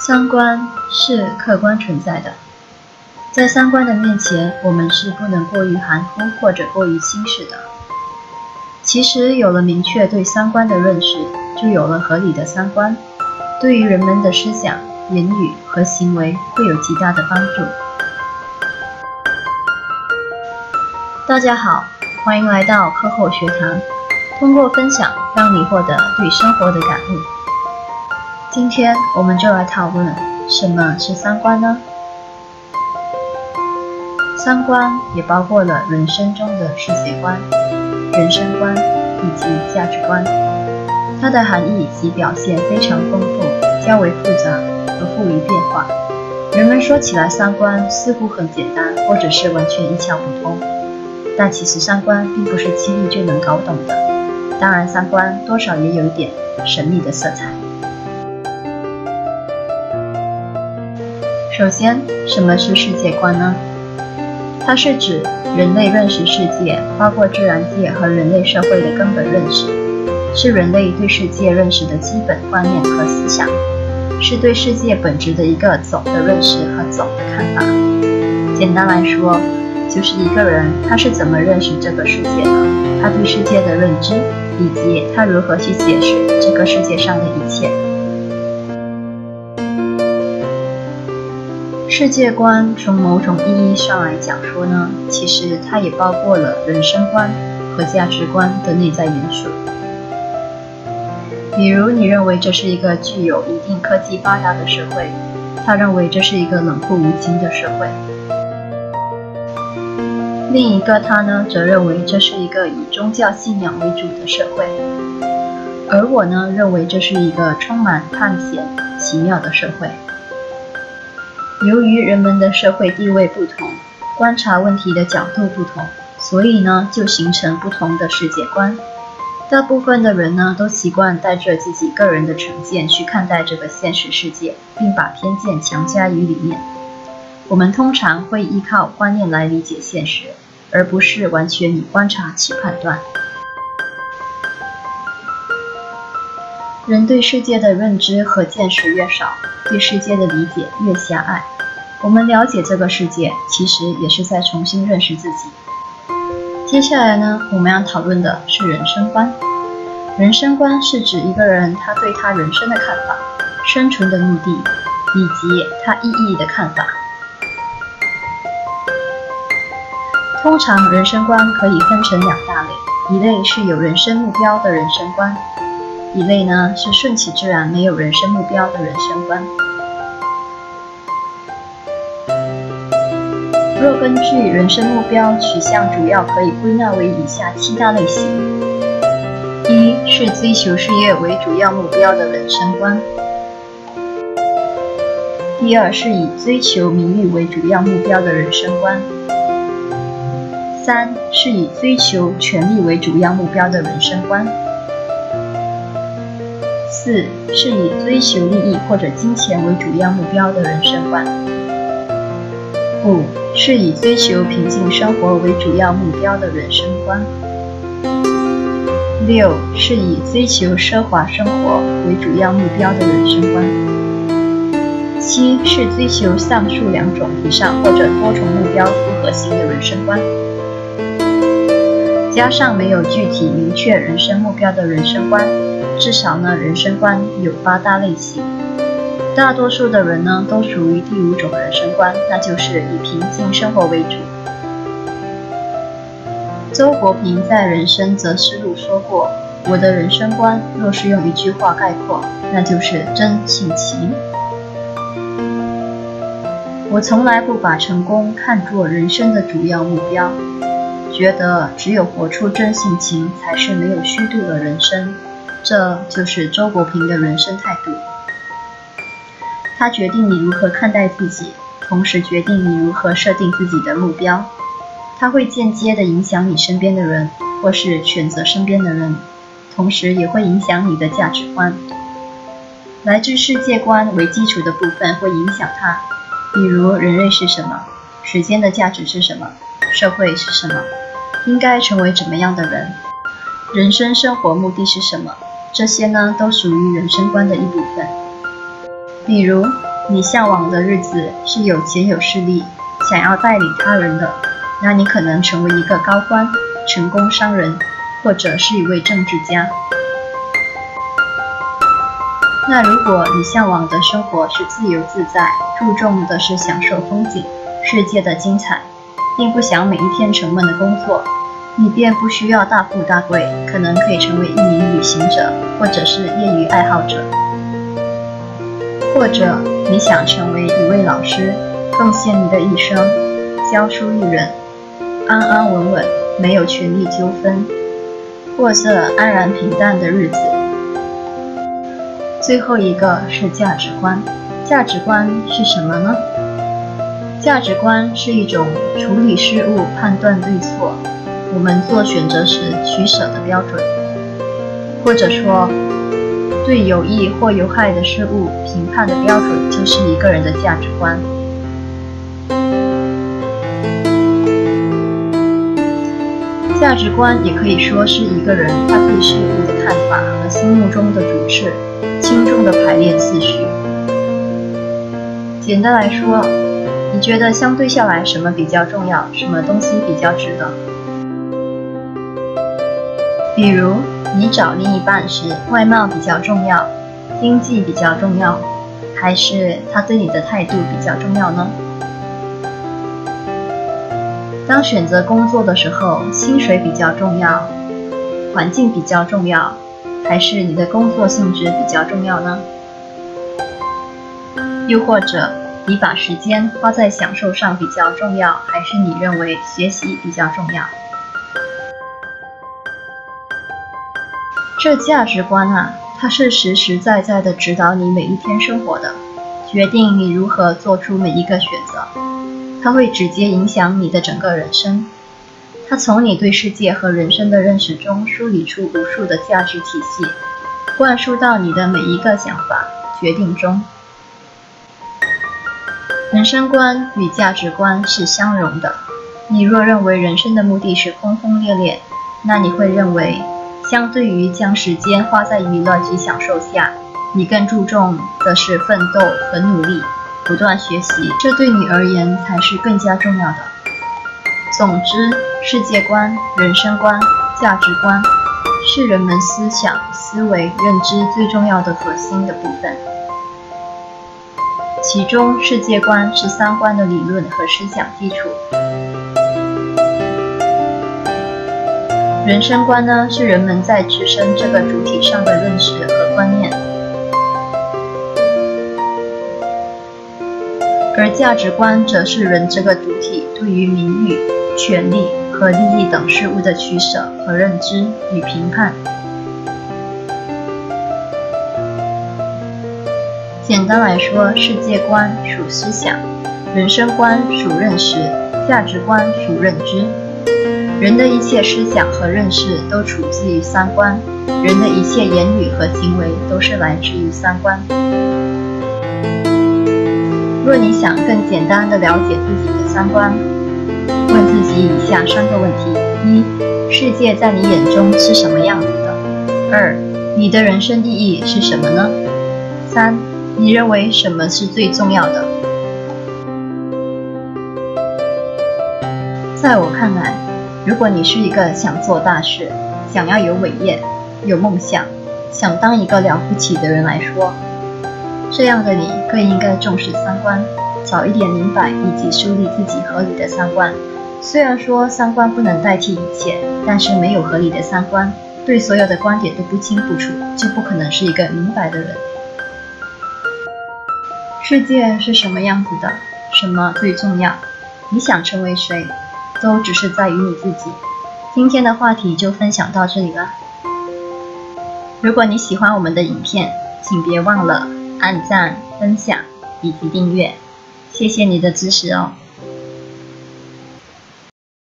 三观是客观存在的，在三观的面前，我们是不能过于含糊或者过于轻视的。其实有了明确对三观的认识，就有了合理的三观，对于人们的思想、言语和行为会有极大的帮助。大家好，欢迎来到课后学堂，通过分享让你获得对生活的感悟。今天我们就来讨论什么是三观呢？三观也包括了人生中的世界观、人生观以及价值观，它的含义及表现非常丰富，较为复杂和富于变化。人们说起来三观似乎很简单，或者是完全一窍不通，但其实三观并不是轻易就能搞懂的。当然三观多少也有一点神秘的色彩。首先，什么是世界观呢？它是指人类认识世界，包括自然界和人类社会的根本认识，是人类对世界认识的基本观念和思想，是对世界本质的一个总的认识和总的看法。简单来说，就是一个人他是怎么认识这个世界的，他对世界的认知，以及他如何去解释这个世界上的一切。世界观从某种意义上来讲说呢，其实它也包括了人生观和价值观的内在元素。比如你认为这是一个具有一定科技发达的社会，他认为这是一个冷酷无情的社会。另一个他呢，则认为这是一个以宗教信仰为主的社会，而我呢，认为这是一个充满探险奇妙的社会。由于人们的社会地位不同，观察问题的角度不同，所以呢，就形成不同的世界观。大部分的人呢，都习惯带着自己个人的成见去看待这个现实世界，并把偏见强加于里面。我们通常会依靠观念来理解现实，而不是完全以观察去判断。人对世界的认知和见识越少，对世界的理解越狭隘。我们了解这个世界，其实也是在重新认识自己。接下来呢，我们要讨论的是人生观。人生观是指一个人他对他人生的看法、生存的目的，以及他意义的看法。通常人生观可以分成两大类，一类是有人生目标的人生观，一类呢是顺其自然没有人生目标的人生观。若根据人生目标取向，主要可以归纳为以下7大类型：一是追求事业为主要目标的人生观；第二是以追求名誉为主要目标的人生观；三是以追求权力为主要目标的人生观；四是以追求利益或者金钱为主要目标的人生观；五是以追求平静生活为主要目标的人生观；六是以追求奢华生活为主要目标的人生观；七是追求上述两种以上或者多种目标复合型的人生观。加上没有具体明确人生目标的人生观，至少呢，人生观有8大类型。大多数的人呢，都属于第5种人生观，那就是以平静生活为主。周国平在《人生择思录》说过，我的人生观若是用一句话概括，那就是真性情。我从来不把成功看作人生的主要目标，觉得只有活出真性情才是没有虚度的人生，这就是周国平的人生态度。它决定你如何看待自己，同时决定你如何设定自己的目标。它会间接地影响你身边的人，或是选择身边的人，同时也会影响你的价值观。来自世界观为基础的部分会影响它，比如人类是什么，时间的价值是什么，社会是什么，应该成为怎么样的人，人生生活目的是什么，这些呢都属于人生观的一部分。比如你向往的日子是有钱有势力，想要带领他人的，那你可能成为一个高官、成功商人，或者是一位政治家。那如果你向往的生活是自由自在，注重的是享受风景、世界的精彩，并不想每一天沉闷的工作，你便不需要大富大贵，可能可以成为一名旅行者，或者是业余爱好者。或者你想成为一位老师，贡献你的一生，教书育人，安安稳稳，没有权力纠纷，过着安然平淡的日子。最后一个是价值观。价值观是什么呢？价值观是一种处理事物、判断对错，我们做选择时取舍的标准，或者说对有益或有害的事物评判的标准，就是一个人的价值观。价值观也可以说是一个人他对事物的看法和心目中的主次、轻重的排列次序。简单来说，你觉得相对下来什么比较重要，什么东西比较值得？比如你找另一半时，外貌比较重要，经济比较重要，还是他对你的态度比较重要呢？当选择工作的时候，薪水比较重要，环境比较重要，还是你的工作性质比较重要呢？又或者你把时间花在享受上比较重要，还是你认为学习比较重要？这价值观啊，它是实实在在的指导你每一天生活的，决定你如何做出每一个选择。它会直接影响你的整个人生。它从你对世界和人生的认识中梳理出无数的价值体系，灌输到你的每一个想法、决定中。人生观与价值观是相容的。你若认为人生的目的是轰轰烈烈，那你会认为，相对于将时间花在娱乐及享受下，你更注重的是奋斗和努力，不断学习，这对你而言才是更加重要的。总之，世界观、人生观、价值观是人们思想、思维、认知最重要的核心的部分。其中，世界观是三观的理论和思想基础。人生观呢，是人们在自身这个主体上的认识和观念。而价值观则是人这个主体对于名誉、权利和利益等事物的取舍和认知与评判。简单来说，世界观属思想，人生观属认识，价值观属认知。人的一切思想和认识都出自于三观，人的一切言语和行为都是来自于三观。若你想更简单地了解自己的三观，问自己以下3个问题：一、世界在你眼中是什么样子的？2、你的人生意义是什么呢？3、你认为什么是最重要的？在我看来，如果你是一个想做大事、想要有伟业、有梦想、想当一个了不起的人来说，这样的你更应该重视三观，早一点明白以及树立自己合理的三观。虽然说三观不能代替一切，但是没有合理的三观，对所有的观点都不清不楚，就不可能是一个明白的人。世界是什么样子的？什么最重要？你想成为谁？都只是在于你自己。今天的话题就分享到这里了。如果你喜欢我们的影片，请别忘了按赞、分享以及订阅，谢谢你的支持哦。